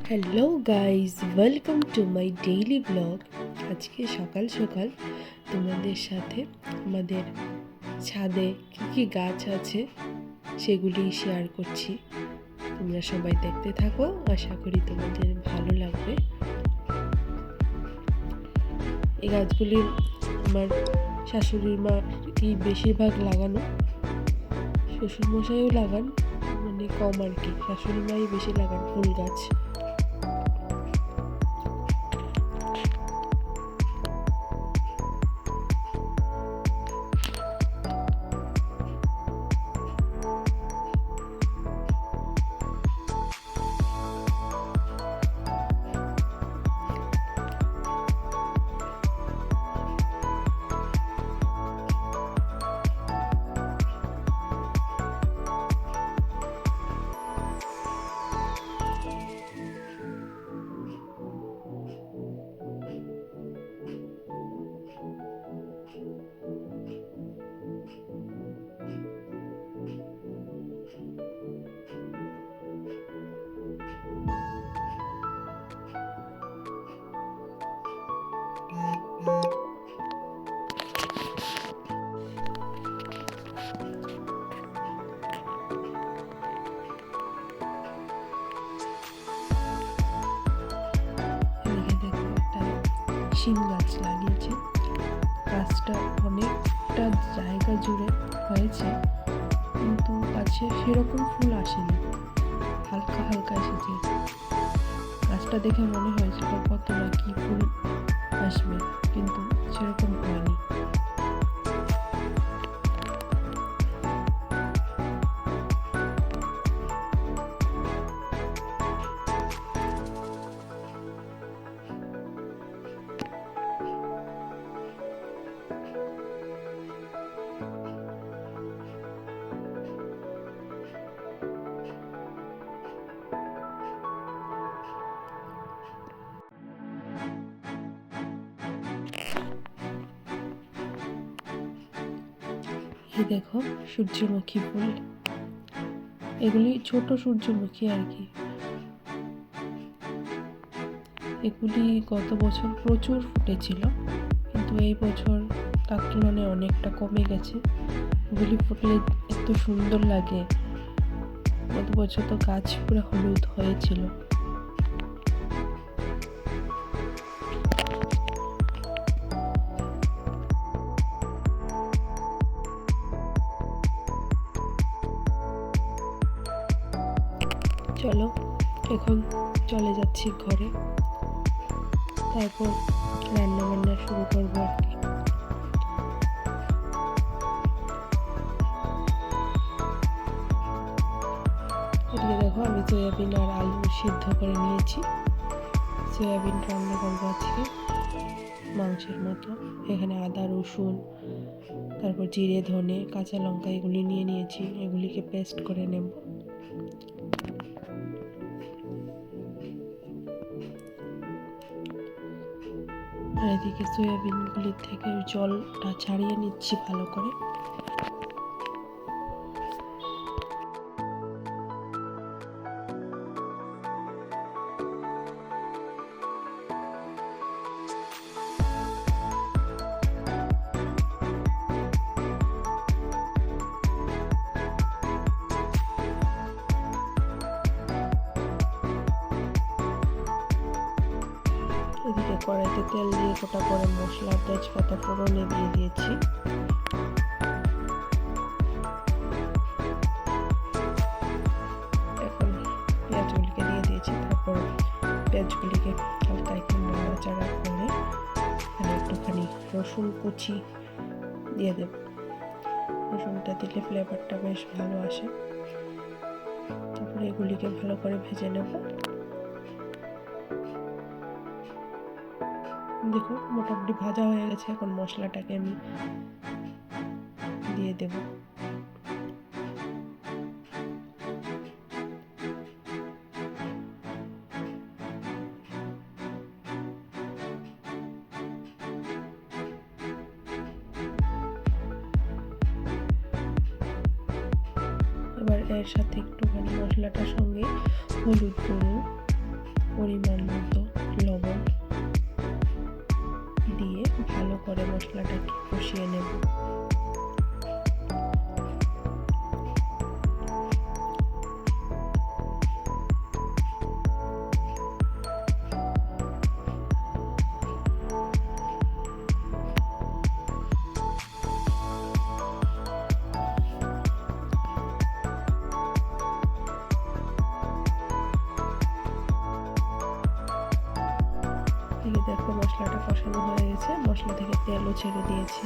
Hello guys, welcome to my daily blog. আজকে সকাল সকাল তোমাদের সাথে আমাদের ছাদে কী কী গাছ আছে সেগুলি শেয়ার করছি। তোমরা সবাই দেখতে থাকো, আশা করি তোমাদের ভালো লাগবে। এই গাছগুলি আমার শাশুড়ির মা কি বেশিরভাগ লাগানো, শ্বশুরমশাইও লাগান, মানে কম আর কি। শাশুড়ি মাই বেশি লাগান ফুল গাছ। শিম গাছ লাগিয়েছে। গাছটা অনেকটা জায়গা জুড়ে হয়েছে, কিন্তু গাছে সেরকম ফুল আসেনি, হালকা হালকা এসেছে। গাছটা দেখে মনে হয়েছিল কত না কি ফুল আসবে, কিন্তু সেরকম হয়নি। এই দেখো সূর্যমুখী ফুল, এগুলি ছোট সূর্যমুখী আর কি। এগুলি গত বছর প্রচুর ফুটেছিল, কিন্তু এই বছর তার তুলনায় অনেকটা কমে গেছে। এগুলি ফুটলে এত সুন্দর লাগে। গত বছর তো গাছ পুরো হলুদ হয়েছিল। চলো এখন চলে যাচ্ছি ঘরে, তারপর রান্না বান্না শুরু করবো আর কি। এদিকে দেখো আমি সয়াবিন আর আলু সিদ্ধ করে নিয়েছি। সয়াবিন রান্না করবো আজকে মাংসের মতো। এখানে আদা, রসুন, তারপর জিরে, ধনে, কাঁচা লঙ্কা এগুলি নিয়ে নিয়েছি, এগুলিকে পেস্ট করে নেব। আর এদিকে সয়াবিনগুলির থেকে জলটা ছাড়িয়ে নিচ্ছি ভালো করে। এদিকে কড়াইতে তেল দিয়ে গোটা গরম মশলা, তেজপাতা ফোড়নে দিয়ে দিয়েছি। এখন পেঁয়াজগুলিকে দিয়ে দিয়েছি। তারপর পেঁয়াজগুলিকে হালকা একটু নাড়াচাড়া করে এখানে একটুখানি রসুন কুচি দিয়ে দেব। রসুনটা দিলে ফ্লেভারটা বেশ ভালো আসে। তারপরে এগুলিকে ভালো করে ভেজে নেব। দেখো মোটামুটি ভাজা হয়ে গেছে, এখন মশলাটাকে আমি দিয়ে দেব। এবার এর সাথে একটুখানি মশলাটার সঙ্গে হলুদ গুঁড়ো, পরিমাণ মতো লবণ দিয়ে ভালো করে মশলাটাকে কষিয়ে নেব। দেখো মশলাটা কষানো হয়ে গেছে, মশলা থেকে তেলও ছেড়ে দিয়েছি।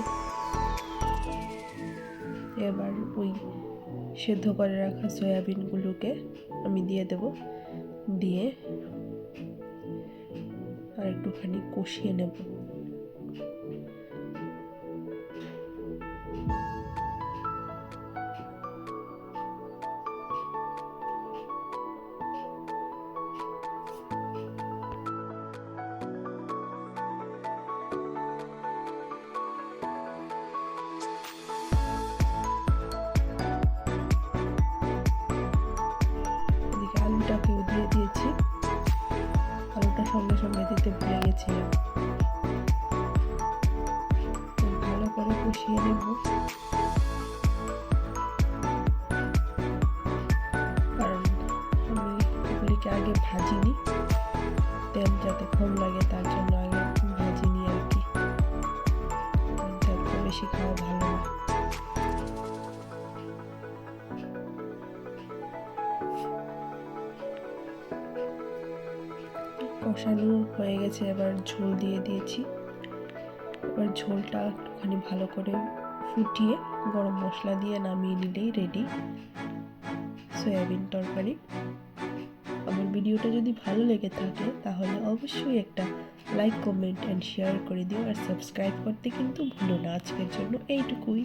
এবার ওই সেদ্ধ করে রাখা সয়াবিনগুলোকে আমি দিয়ে দেব, দিয়ে আর একটুখানি কষিয়ে নেব। আলুটাকেও দিয়ে দিয়েছি, আলুটা সঙ্গে সঙ্গে দিতে ভুলে গেছিলাম। ভালো করে কষিয়ে নেব, কারণ আমি এগুলিকে আগে ভাজিনি, তেল যাতে কম লাগে তার জন্য আগে ভাজিনি আর কি। তেলটা বেশি খাওয়া ভালো না। কষানো হয়ে গেছে, এবার ঝোল দিয়ে দিয়েছি। এবার ঝোলটা একটুখানি ভালো করে ফুটিয়ে গরম মশলা দিয়ে নামিয়ে নিলেই রেডি সয়াবিন তরকারি। আমার ভিডিওটা যদি ভালো লেগে থাকে তাহলে অবশ্যই একটা লাইক, কমেন্ট অ্যান্ড শেয়ার করে দিও, আর সাবস্ক্রাইব করতে কিন্তু ভুলো না। আজকের জন্য এইটুকুই।